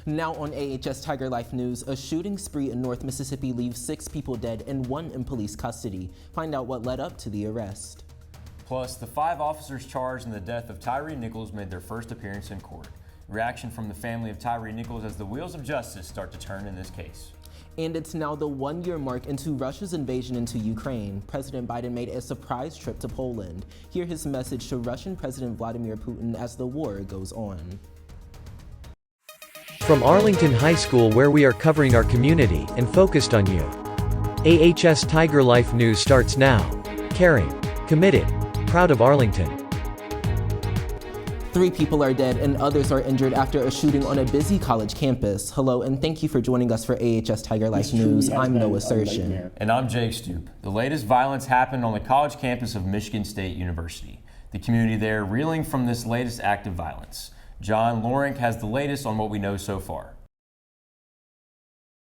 Now on AHS TigerLife News, a shooting spree in North Mississippi leaves 6 people dead and 1 in police custody. Find out what led up to the arrest. Plus, the 5 officers charged in the death of Tyree Nichols made their first appearance in court. Reaction from the family of Tyree Nichols as the wheels of justice start to turn in this case. And it's now the 1-year mark into Russia's invasion into Ukraine. President Biden made a surprise trip to Poland. Hear his message to Russian President Vladimir Putin as the war goes on. From Arlington High School, where we are covering our community and focused on you. AHS TigerLife News starts now. Caring, committed, proud of Arlington. 3 people are dead and others are injured after a shooting on a busy college campus. Hello and thank you for joining us for AHS TigerLife News. I'm Noah Certion. And I'm Jake Stoope. The latest violence happened on the college campus of Michigan State University. The community there reeling from this latest act of violence. John Lorenk has the latest on what we know so far.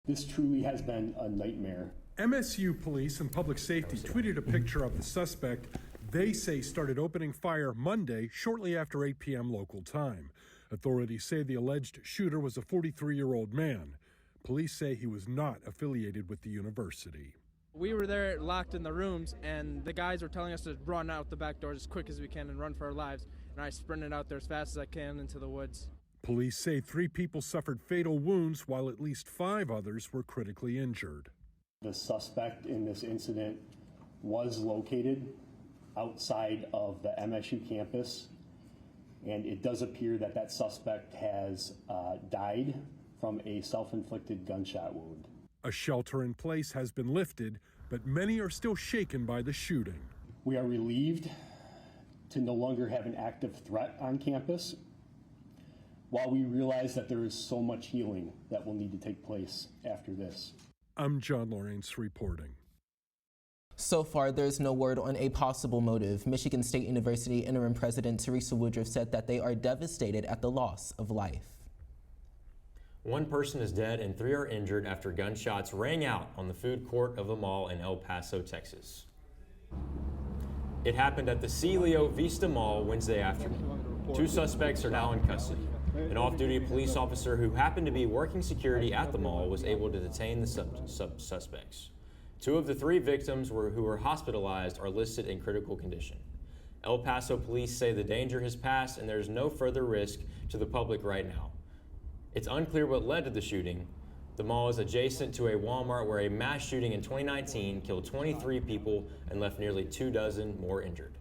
This truly has been a nightmare. MSU police and public safety tweeted a picture of the suspect they say started opening fire Monday shortly after 8 p.m. local time. Authorities say the alleged shooter was a 43-year-old man. Police say he was not affiliated with the university. We were there locked in the rooms, and the guys were telling us to run out the back doors as quick as we can and run for our lives. And I sprinted out there as fast as I can into the woods. Police say 3 people suffered fatal wounds while at least 5 others were critically injured. The suspect in this incident was located outside of the MSU campus, and it does appear that that suspect has died from a self-inflicted gunshot wound. A shelter in place has been lifted, but many are still shaken by the shooting. We are relieved to no longer have an active threat on campus, while we realize that there is so much healing that will need to take place after this. I'm John Lawrence reporting. So far, there's no word on a possible motive. Michigan State University interim president Teresa Woodruff said that they are devastated at the loss of life. 1 person is dead and 3 are injured after gunshots rang out on the food court of a mall in El Paso, Texas. It happened at the C. Leo Vista Mall Wednesday afternoon. 2 suspects are now in custody. An off-duty police officer who happened to be working security at the mall was able to detain the suspects. 2 of the 3 victims who were hospitalized are listed in critical condition. El Paso police say the danger has passed and there's no further risk to the public right now. It's unclear what led to the shooting. The mall is adjacent to a Walmart where a mass shooting in 2019 killed 23 people and left nearly 24 more injured.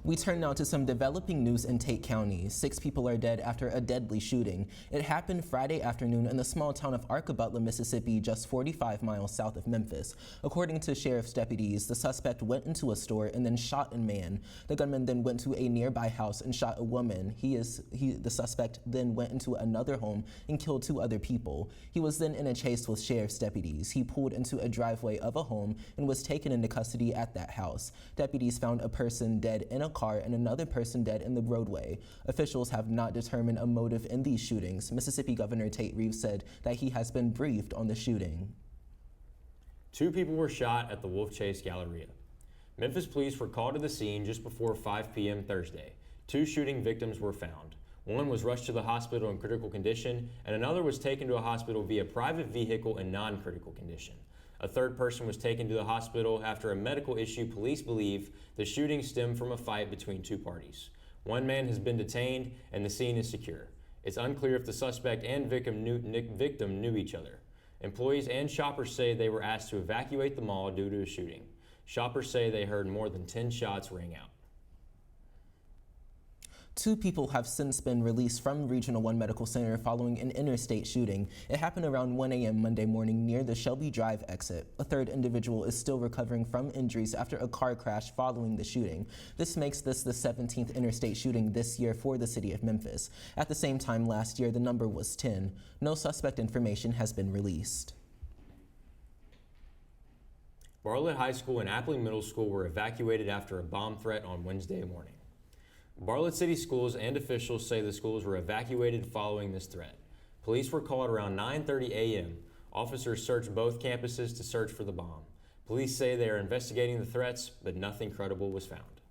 We turn now to some developing news in Tate County. 6 people are dead after a deadly shooting. It happened Friday afternoon in the small town of Arkabutla, Mississippi, just 45 miles south of Memphis. According to sheriff's deputies, the suspect went into a store and then shot a man. The gunman then went to a nearby house and shot a woman. The suspect then went into another home and killed 2 other people. He was then in a chase with sheriff's deputies. He pulled into a driveway of a home and was taken into custody at that house. Deputies found a person dead in a car and another person dead in the roadway. Officials have not determined a motive in these shootings. Mississippi Governor Tate Reeves said that he has been briefed on the shooting. 2 people were shot at the Wolf Chase Galleria. Memphis police were called to the scene just before 5 p.m. Thursday. 2 shooting victims were found. 1 was rushed to the hospital in critical condition, and another was taken to a hospital via private vehicle in non-critical condition. A 3rd person was taken to the hospital after a medical issue. Police believe the shooting stemmed from a fight between 2 parties. 1 man has been detained and the scene is secure. It's unclear if the suspect and victim knew each other. Employees and shoppers say they were asked to evacuate the mall due to a shooting. Shoppers say they heard more than 10 shots ring out. 2 people have since been released from Regional 1 Medical Center following an interstate shooting. It happened around 1 a.m. Monday morning near the Shelby Drive exit. A 3rd individual is still recovering from injuries after a car crash following the shooting. This makes this the 17th interstate shooting this year for the city of Memphis. At the same time last year, the number was 10. No suspect information has been released. Bartlett High School and Appling Middle School were evacuated after a bomb threat on Wednesday morning. Bartlett City Schools and officials say the schools were evacuated following this threat. Police were called around 9:30 a.m. Officers searched both campuses to search for the bomb. Police say they are investigating the threats, but nothing credible was found.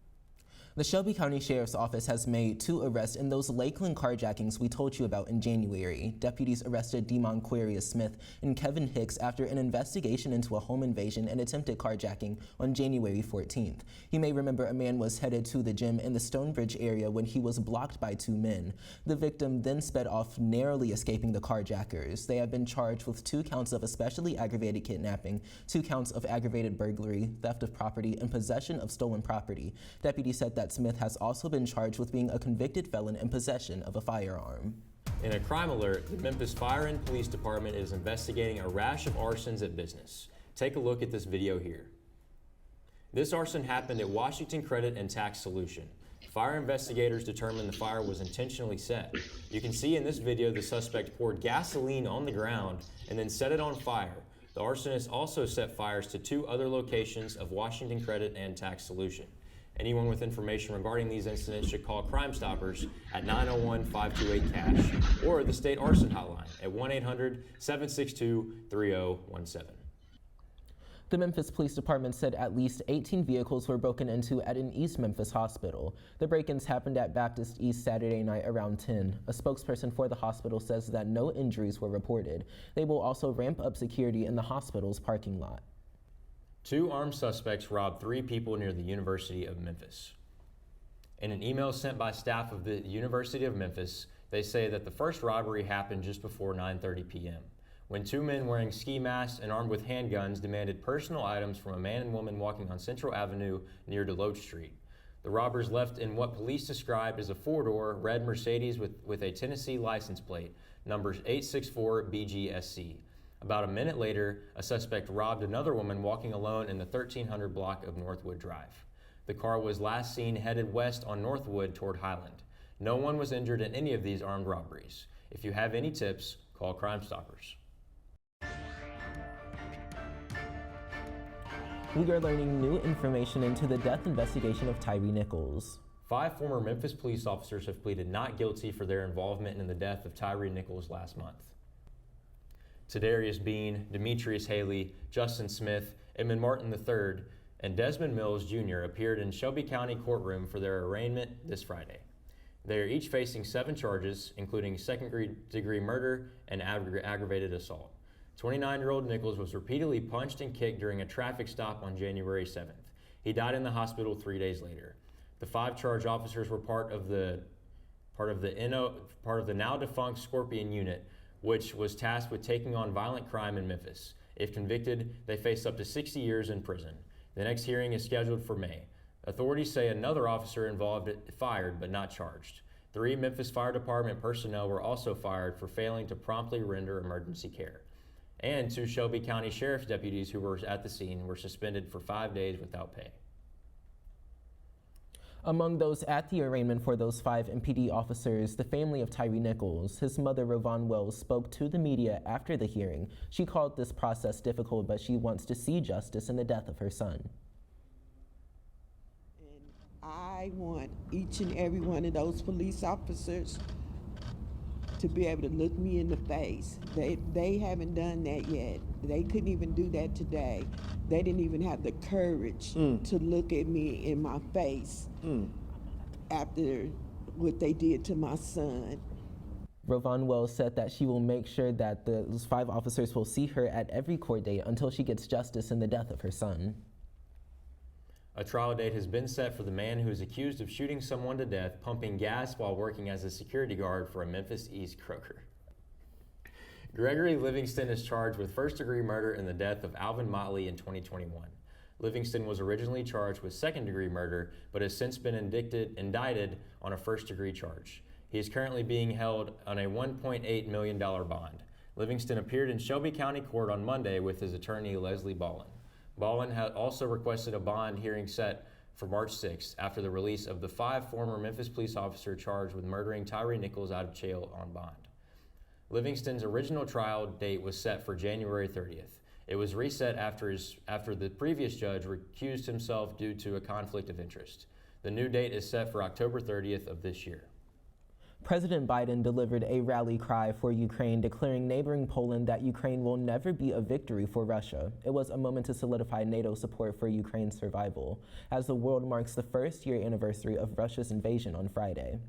The Shelby County Sheriff's Office has made 2 arrests in those Lakeland carjackings we told you about in January. Deputies arrested Demonquarius Smith and Kevin Hicks after an investigation into a home invasion and attempted carjacking on January 14th. You may remember a man was headed to the gym in the Stonebridge area when he was blocked by 2 men. The victim then sped off, narrowly escaping the carjackers. They have been charged with 2 counts of especially aggravated kidnapping, 2 counts of aggravated burglary, theft of property, and possession of stolen property. Deputies said that Smith has also been charged with being a convicted felon in possession of a firearm. In a crime alert, the Memphis Fire and Police Department is investigating a rash of arsons at business. Take a look at this video here. This arson happened at Washington Credit and Tax Solution. Fire investigators determined the fire was intentionally set. You can see in this video the suspect poured gasoline on the ground and then set it on fire. The arsonist also set fires to 2 other locations of Washington Credit and Tax Solution. Anyone with information regarding these incidents should call Crime Stoppers at 901-528-CASH or the State Arson Hotline at 1-800-762-3017. The Memphis Police Department said at least 18 vehicles were broken into at an East Memphis hospital. The break-ins happened at Baptist East Saturday night around 10. A spokesperson for the hospital says that no injuries were reported. They will also ramp up security in the hospital's parking lot. 2 armed suspects robbed 3 people near the University of Memphis. In an email sent by staff of the University of Memphis, they say that the first robbery happened just before 9:30 p.m. when 2 men wearing ski masks and armed with handguns demanded personal items from a man and woman walking on Central Avenue near Deloach Street. The robbers left in what police described as a 4-door red Mercedes with a Tennessee license plate, number 864 BGSC. About a minute later, a suspect robbed another woman walking alone in the 1300 block of Northwood Drive. The car was last seen headed west on Northwood toward Highland. No one was injured in any of these armed robberies. If you have any tips, call Crime Stoppers. We are learning new information into the death investigation of Tyre Nichols. 5 former Memphis police officers have pleaded not guilty for their involvement in the death of Tyre Nichols last month. Tadarius Bean, Demetrius Haley, Justin Smith, Edmund Martin III, and Desmond Mills Jr. appeared in Shelby County courtroom for their arraignment this Friday. They are each facing 7 charges, including second-degree murder and aggravated assault. 29-year-old Nichols was repeatedly punched and kicked during a traffic stop on January 7th. He died in the hospital 3 days later. The 5 charged officers were part of the now defunct Scorpion unit, which was tasked with taking on violent crime in Memphis. If convicted, they face up to 60 years in prison. The next hearing is scheduled for May. Authorities say another officer involved fired but not charged. 3 Memphis Fire Department personnel were also fired for failing to promptly render emergency care. And 2 Shelby County Sheriff's deputies who were at the scene were suspended for 5 days without pay. Among those at the arraignment for those 5 MPD officers, the family of Tyre Nichols. His mother, Ravon Wells, spoke to the media after the hearing. She called this process difficult, but she wants to see justice in the death of her son. And I want each and every one of those police officers to be able to look me in the face. They haven't done that yet. They couldn't even do that today. They didn't even have the courage to look at me in my face after what they did to my son. Ravon Wells said that she will make sure that those 5 officers will see her at every court date until she gets justice in the death of her son. A trial date has been set for the man who is accused of shooting someone to death pumping gas while working as a security guard for a Memphis East Kroger. Gregory Livingston is charged with first-degree murder in the death of Alvin Motley in 2021. Livingston was originally charged with second-degree murder, but has since been indicted on a first-degree charge. He is currently being held on a $1.8 million bond. Livingston appeared in Shelby County Court on Monday with his attorney Leslie Ballin. Ballin had also requested a bond hearing set for March 6th after the release of the 5 former Memphis police officers charged with murdering Tyre Nichols out of jail on bond. Livingston's original trial date was set for January 30th. It was reset after the previous judge recused himself due to a conflict of interest. The new date is set for October 30th of this year. President Biden delivered a rally cry for Ukraine, declaring neighboring Poland that Ukraine will never be a victory for Russia. It was a moment to solidify NATO support for Ukraine's survival, as the world marks the first-year anniversary of Russia's invasion on Friday.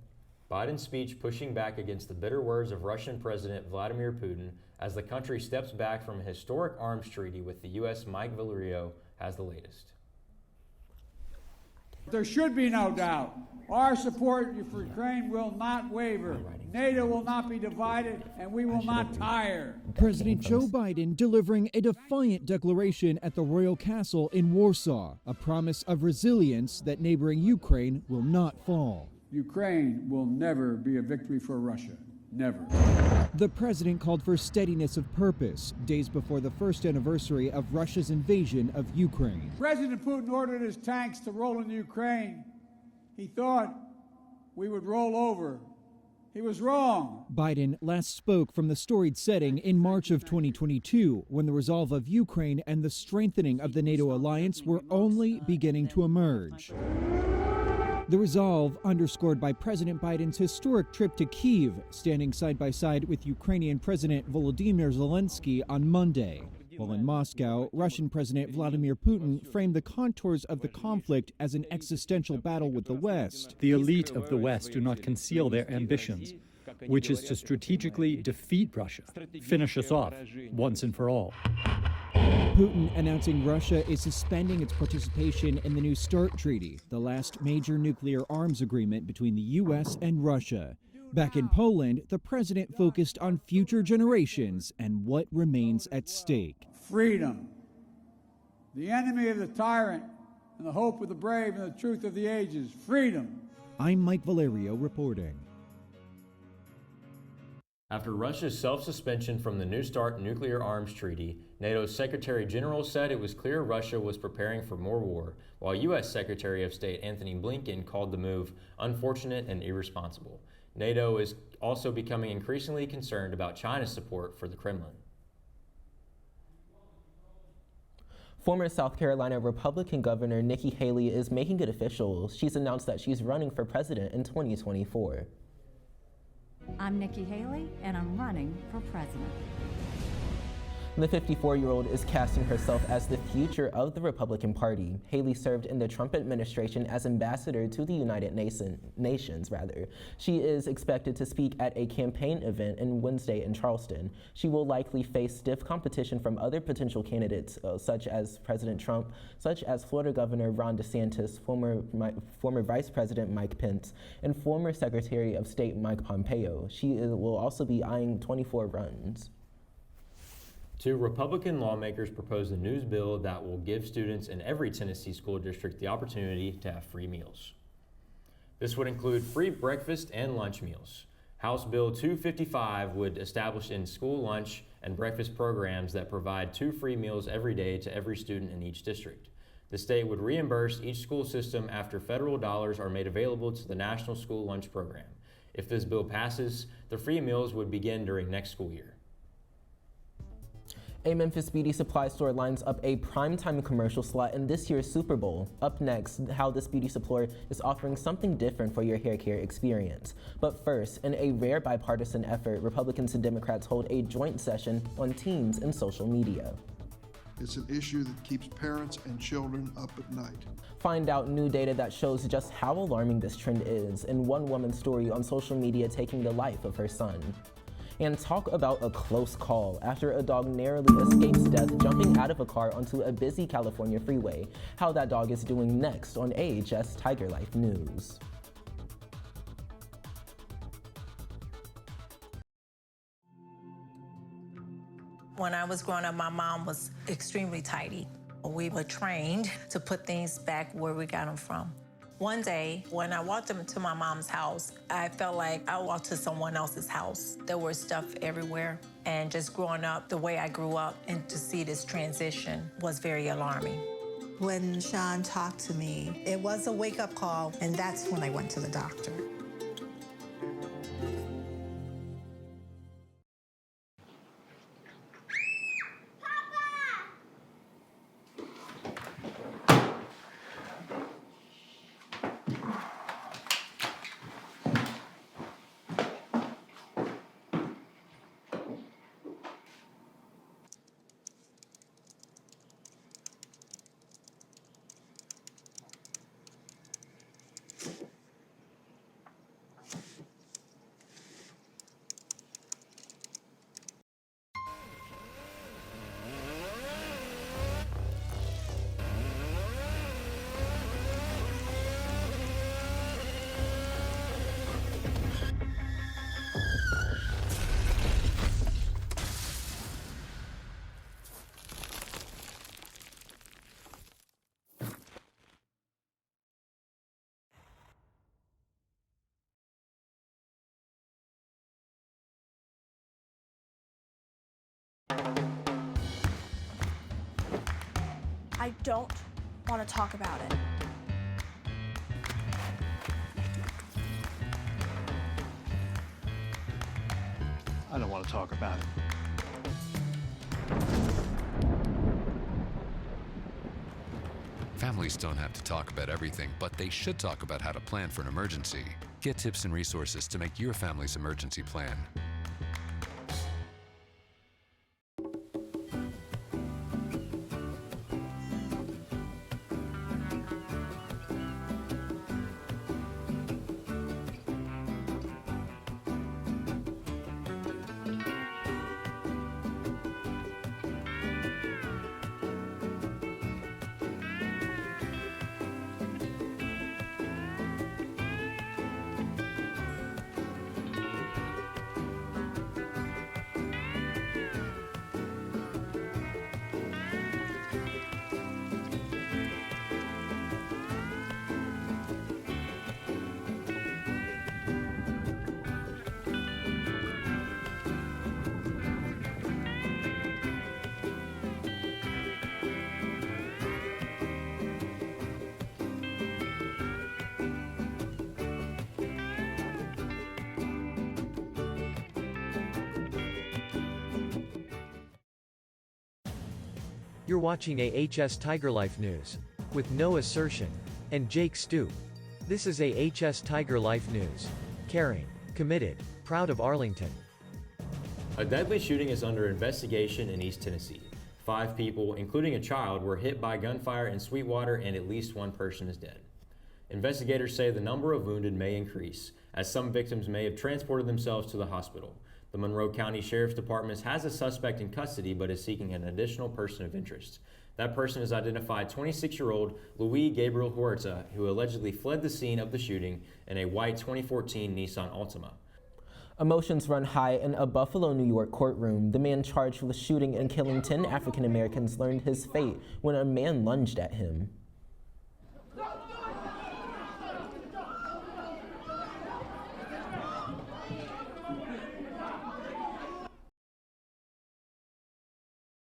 Biden's speech pushing back against the bitter words of Russian President Vladimir Putin as the country steps back from a historic arms treaty with the U.S. Mike Valerio has the latest. There should be no doubt. Our support for Ukraine will not waver. NATO will not be divided, and we will not tire. President Joe Biden delivering a defiant declaration at the Royal Castle in Warsaw, a promise of resilience that neighboring Ukraine will not fall. Ukraine will never be a victory for Russia. Never. The president called for steadiness of purpose, days before the first anniversary of Russia's invasion of Ukraine. President Putin ordered his tanks to roll into Ukraine. He thought we would roll over. He was wrong. Biden last spoke from the storied setting in March of 2022, when the resolve of Ukraine and the strengthening of the NATO alliance were only beginning to emerge. The resolve underscored by President Biden's historic trip to Kyiv, standing side by side with Ukrainian President Volodymyr Zelensky on Monday. While in Moscow, Russian President Vladimir Putin framed the contours of the conflict as an existential battle with the West. The elite of the West do not conceal their ambitions, which is to strategically defeat Russia, finish us off once and for all. Putin announcing Russia is suspending its participation in the New START treaty, the last major nuclear arms agreement between the U.S. and Russia. Back in Poland, the president focused on future generations and what remains at stake. Freedom, the enemy of the tyrant, and the hope of the brave and the truth of the ages. Freedom. I'm Mike Valerio reporting. After Russia's self-suspension from the New START nuclear arms treaty, NATO's Secretary General said it was clear Russia was preparing for more war, while U.S. Secretary of State Anthony Blinken called the move unfortunate and irresponsible. NATO is also becoming increasingly concerned about China's support for the Kremlin. Former South Carolina Republican Governor Nikki Haley is making it official. She's announced that she's running for president in 2024. I'm Nikki Haley, and I'm running for president. The 54-year-old is casting herself as the future of the Republican Party. Haley served in the Trump administration as ambassador to the United Nations. She is expected to speak at a campaign event on Wednesday in Charleston. She will likely face stiff competition from other potential candidates, such as President Trump, such as Florida Governor Ron DeSantis, former Vice President Mike Pence, and former Secretary of State Mike Pompeo. She will also be eyeing 24 runs. Two Republican lawmakers proposed a new bill that will give students in every Tennessee school district the opportunity to have free meals. This would include free breakfast and lunch meals. House Bill 255 would establish in-school lunch and breakfast programs that provide 2 free meals every day to every student in each district. The state would reimburse each school system after federal dollars are made available to the National School Lunch Program. If this bill passes, the free meals would begin during next school year. A Memphis beauty supply store lines up a primetime commercial slot in this year's Super Bowl. Up next, how this beauty supply is offering something different for your hair care experience. But first, in a rare bipartisan effort, Republicans and Democrats hold a joint session on teens and social media. It's an issue that keeps parents and children up at night. Find out new data that shows just how alarming this trend is in one woman's story on social media taking the life of her son. And talk about a close call after a dog narrowly escapes death jumping out of a car onto a busy California freeway. How that dog is doing next on AHS TigerLife News. When I was growing up, my mom was extremely tidy. We were trained to put things back where we got them from. One day, when I walked into my mom's house, I felt like I walked to someone else's house. There was stuff everywhere. And just growing up the way I grew up and to see this transition was very alarming. When Sean talked to me, it was a wake-up call, and that's when I went to the doctor. I don't want to talk about it. I don't want to talk about it. Families don't have to talk about everything, but they should talk about how to plan for an emergency. Get tips and resources to make your family's emergency plan. You're watching AHS TigerLife News with Noah Certion and Jake Stoope. This is AHS TigerLife News. Caring, committed, proud of Arlington. A deadly shooting is under investigation in East Tennessee. 5 people, including a child, were hit by gunfire in Sweetwater and at least 1 person is dead. Investigators say the number of wounded may increase, as some victims may have transported themselves to the hospital. The Monroe County Sheriff's Department has a suspect in custody but is seeking an additional person of interest. That person is identified 26-year-old Luis Gabriel Huerta, who allegedly fled the scene of the shooting in a white 2014 Nissan Altima. Emotions run high in a Buffalo, New York courtroom. The man charged with shooting and killing 10 African Americans learned his fate when a man lunged at him.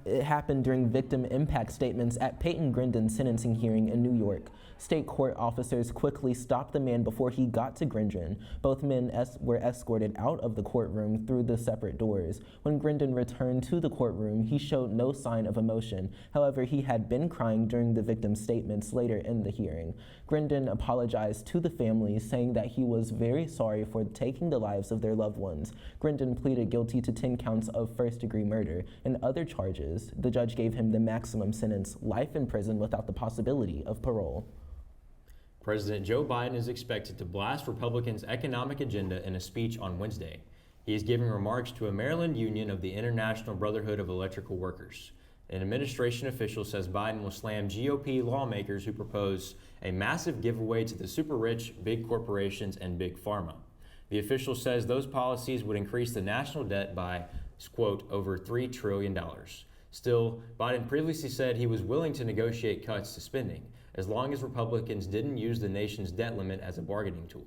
It happened during victim impact statements at Peyton Grindon's sentencing hearing in New York. State court officers quickly stopped the man before he got to Grindon. Both men were escorted out of the courtroom through the separate doors. When Grindon returned to the courtroom, he showed no sign of emotion. However, he had been crying during the victim's statements later in the hearing. Grindon apologized to the family, saying that he was very sorry for taking the lives of their loved ones. Grindon pleaded guilty to 10 counts of first-degree murder and other charges. The judge gave him the maximum sentence, life in prison without the possibility of parole. President Joe Biden is expected to blast Republicans' economic agenda in a speech on Wednesday. He is giving remarks to a Maryland union of the International Brotherhood of Electrical Workers. An administration official says Biden will slam GOP lawmakers who propose a massive giveaway to the super rich, big corporations, and big pharma. The official says those policies would increase the national debt by, quote, over $3 trillion. Still, Biden previously said he was willing to negotiate cuts to spending, as long as Republicans didn't use the nation's debt limit as a bargaining tool.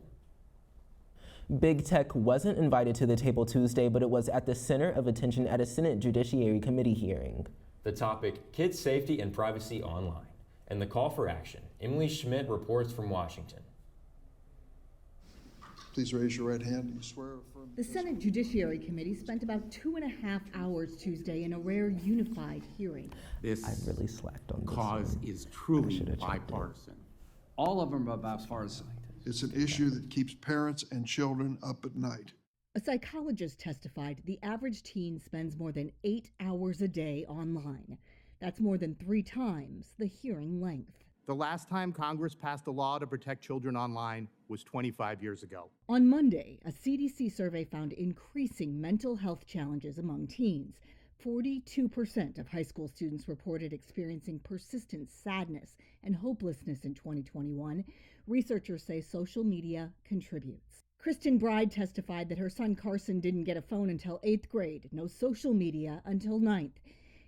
Big Tech wasn't invited to the table Tuesday, but it was at the center of attention at a Senate Judiciary Committee hearing. The topic, kids' safety and privacy online, and the call for action. Emily Schmidt reports from Washington. Please raise your right hand. Do you swear or affirm? The Senate Judiciary Committee spent about 2.5 hours Tuesday in a rare unified hearing. This really slacked on cause is truly bipartisan. All of them are bipartisan. It's an issue that keeps parents and children up at night. A psychologist testified the average teen spends more than 8 hours a day online. That's more than 3 times the hearing length. The last time Congress passed a law to protect children online was 25 years ago. On Monday, a CDC survey found increasing mental health challenges among teens. 42% of high school students reported experiencing persistent sadness and hopelessness in 2021. Researchers say social media contributes. Kristen Bride testified that her son Carson didn't get a phone until 8th grade, no social media until 9th.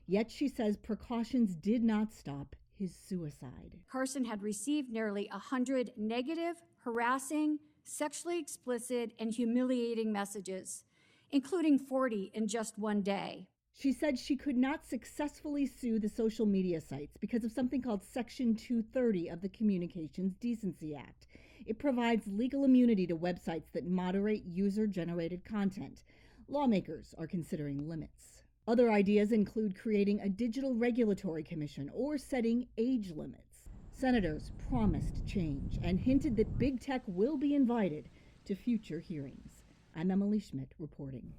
Yet she says precautions did not stop his suicide. Carson had received nearly 100 negative, harassing, sexually explicit, and humiliating messages, including 40 in just one day. She said she could not successfully sue the social media sites because of something called Section 230 of the Communications Decency Act. It provides legal immunity to websites that moderate user-generated content. Lawmakers are considering limits. Other ideas include creating a digital regulatory commission or setting age limits. Senators promised change and hinted that big tech will be invited to future hearings. I'm Emily Schmidt reporting.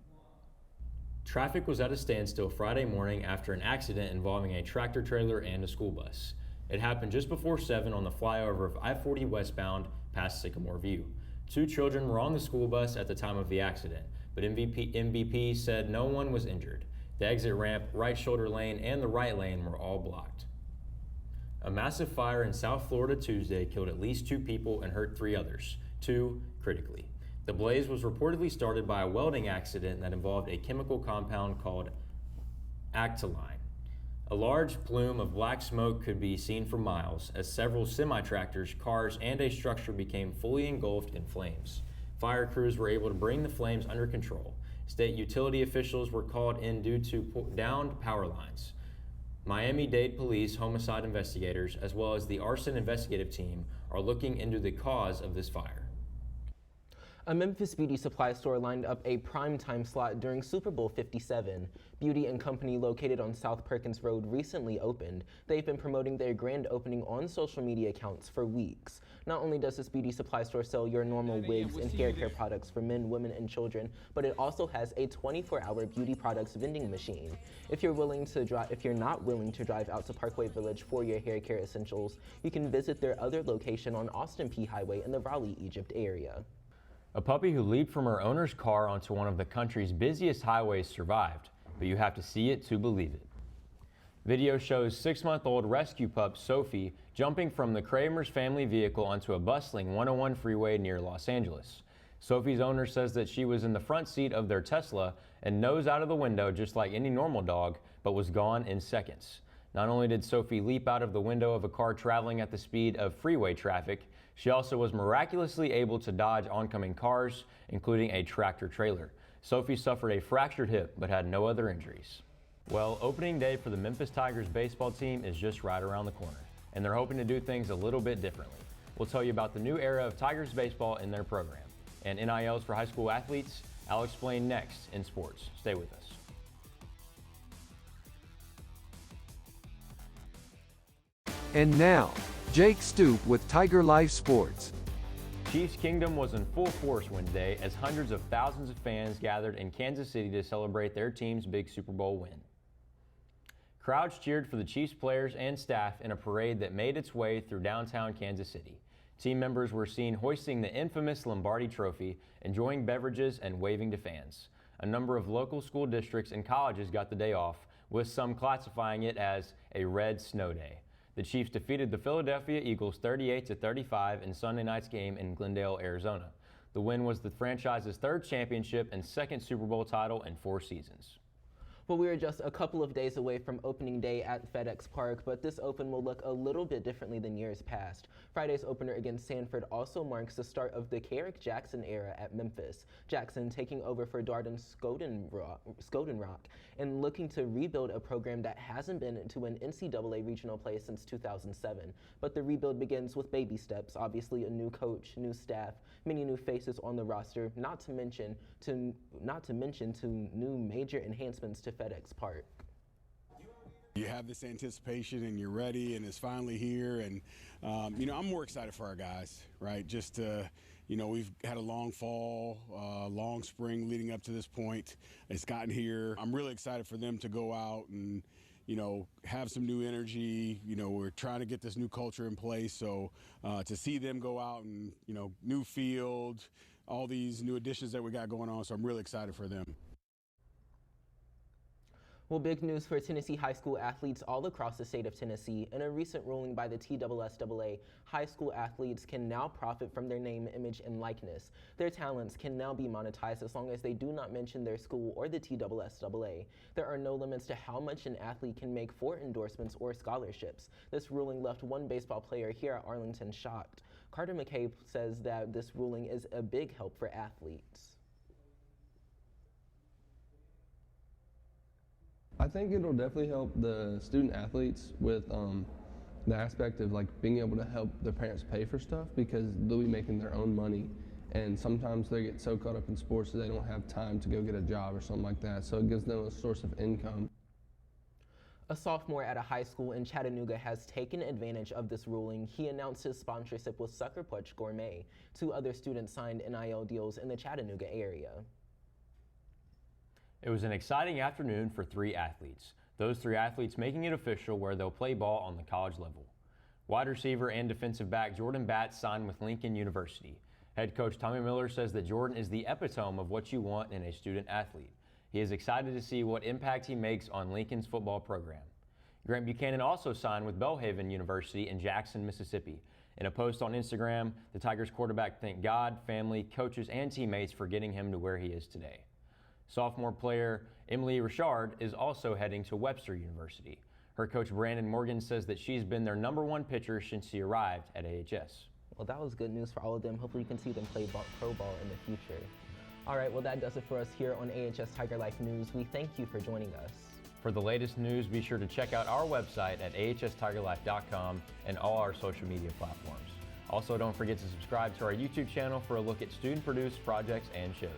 Traffic was at a standstill Friday morning after an accident involving a tractor trailer and a school bus. It happened just before 7 on the flyover of I-40 westbound past Sycamore View. 2 children were on the school bus at the time of the accident, but MVP said no one was injured. The exit ramp, right shoulder lane, and the right lane were all blocked. A massive fire in South Florida Tuesday killed at least 2 people and hurt 3 others, 2 critically. The blaze was reportedly started by a welding accident that involved a chemical compound called actylene. A large plume of black smoke could be seen for miles as several semi-tractors, cars, and a structure became fully engulfed in flames. Fire crews were able to bring the flames under control. State utility officials were called in due to downed power lines. Miami-Dade police homicide investigators, as well as the arson investigative team, are looking into the cause of this fire. A Memphis beauty supply store lined up a primetime slot during Super Bowl 57. Beauty & Company, located on South Perkins Road, recently opened. They've been promoting their grand opening on social media accounts for weeks. Not only does this beauty supply store sell your normal wigs and hair care products for men, women, and children, but it also has a 24-hour beauty products vending machine. If you're not willing to drive out to Parkway Village for your hair care essentials, you can visit their other location on Austin P Highway in the Raleigh, Egypt area. A puppy who leaped from her owner's car onto one of the country's busiest highways survived, but you have to see it to believe it. Video shows 6-month-old rescue pup Sophie jumping from the Kramer's family vehicle onto a bustling 101 freeway near Los Angeles. Sophie's owner says that she was in the front seat of their Tesla and nose out of the window just like any normal dog, but was gone in seconds. Not only did Sophie leap out of the window of a car traveling at the speed of freeway traffic, she also was miraculously able to dodge oncoming cars, including a tractor trailer. Sophie suffered a fractured hip but had no other injuries. Well, opening day for the Memphis Tigers baseball team is just right around the corner, and they're hoping to do things a little bit differently. We'll tell you about the new era of Tigers baseball in their program. And NILs for high school athletes, I'll explain next in sports. Stay with us. And now, Jake Stoope with TigerLife Sports. Chiefs Kingdom was in full force Wednesday as hundreds of thousands of fans gathered in Kansas City to celebrate their team's big Super Bowl win. Crowds cheered for the Chiefs players and staff in a parade that made its way through downtown Kansas City. Team members were seen hoisting the infamous Lombardi Trophy, enjoying beverages and waving to fans. A number of local school districts and colleges got the day off, with some classifying it as a red snow day. The Chiefs defeated the Philadelphia Eagles 38-35 in Sunday night's game in Glendale, Arizona. The win was the franchise's 3rd championship and 2nd Super Bowl title in 4 seasons. Well, we are just a couple of days away from opening day at FedEx Park, but this open will look a little bit differently than years past. Friday's opener against Sanford also marks the start of the Carrick-Jackson era at Memphis. Jackson taking over for Darden Scodenrock and looking to rebuild a program that hasn't been to an NCAA regional play since 2007. But the rebuild begins with baby steps, obviously a new coach, new staff, many new faces on the roster, not to mention new major enhancements to FedEx Park. You have this anticipation and you're ready and it's finally here, and I'm more excited for our guys, right? Just we've had a long fall, long spring leading up to this point. It's gotten here. I'm really excited for them to go out and have some new energy. We're trying to get this new culture in place, so to see them go out and new field, all these new additions that we got going on, so I'm really excited for them. Well, big news for Tennessee high school athletes all across the state of Tennessee. In a recent ruling by the TSSAA, high school athletes can now profit from their name, image, and likeness. Their talents can now be monetized as long as they do not mention their school or the TSSAA. There are no limits to how much an athlete can make for endorsements or scholarships. This ruling left one baseball player here at Arlington shocked. Carter McCabe says that this ruling is a big help for athletes. I think it'll definitely help the student athletes with the aspect of like being able to help their parents pay for stuff, because they'll be making their own money, and sometimes they get so caught up in sports that they don't have time to go get a job or something like that, so it gives them a source of income. A sophomore at a high school in Chattanooga has taken advantage of this ruling. He announced his sponsorship with Sucker Punch Gourmet. 2 other students signed NIL deals in the Chattanooga area. It was an exciting afternoon for 3 athletes. Those 3 athletes making it official where they'll play ball on the college level. Wide receiver and defensive back Jordan Batts signed with Lincoln University. Head coach Tommy Miller says that Jordan is the epitome of what you want in a student athlete. He is excited to see what impact he makes on Lincoln's football program. Grant Buchanan also signed with Belhaven University in Jackson, Mississippi. In a post on Instagram, the Tigers quarterback thanked God, family, coaches, and teammates for getting him to where he is today. Sophomore player Emily Richard is also heading to Webster University. Her coach Brandon Morgan says that she's been their #1 pitcher since she arrived at AHS. Well, that was good news for all of them. Hopefully you can see them play pro ball in the future. All right, well, that does it for us here on AHS Tiger Life News. We thank you for joining us. For the latest news, be sure to check out our website at ahstigerlife.com and all our social media platforms. Also, don't forget to subscribe to our YouTube channel for a look at student-produced projects and shows.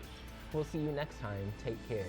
We'll see you next time. Take care.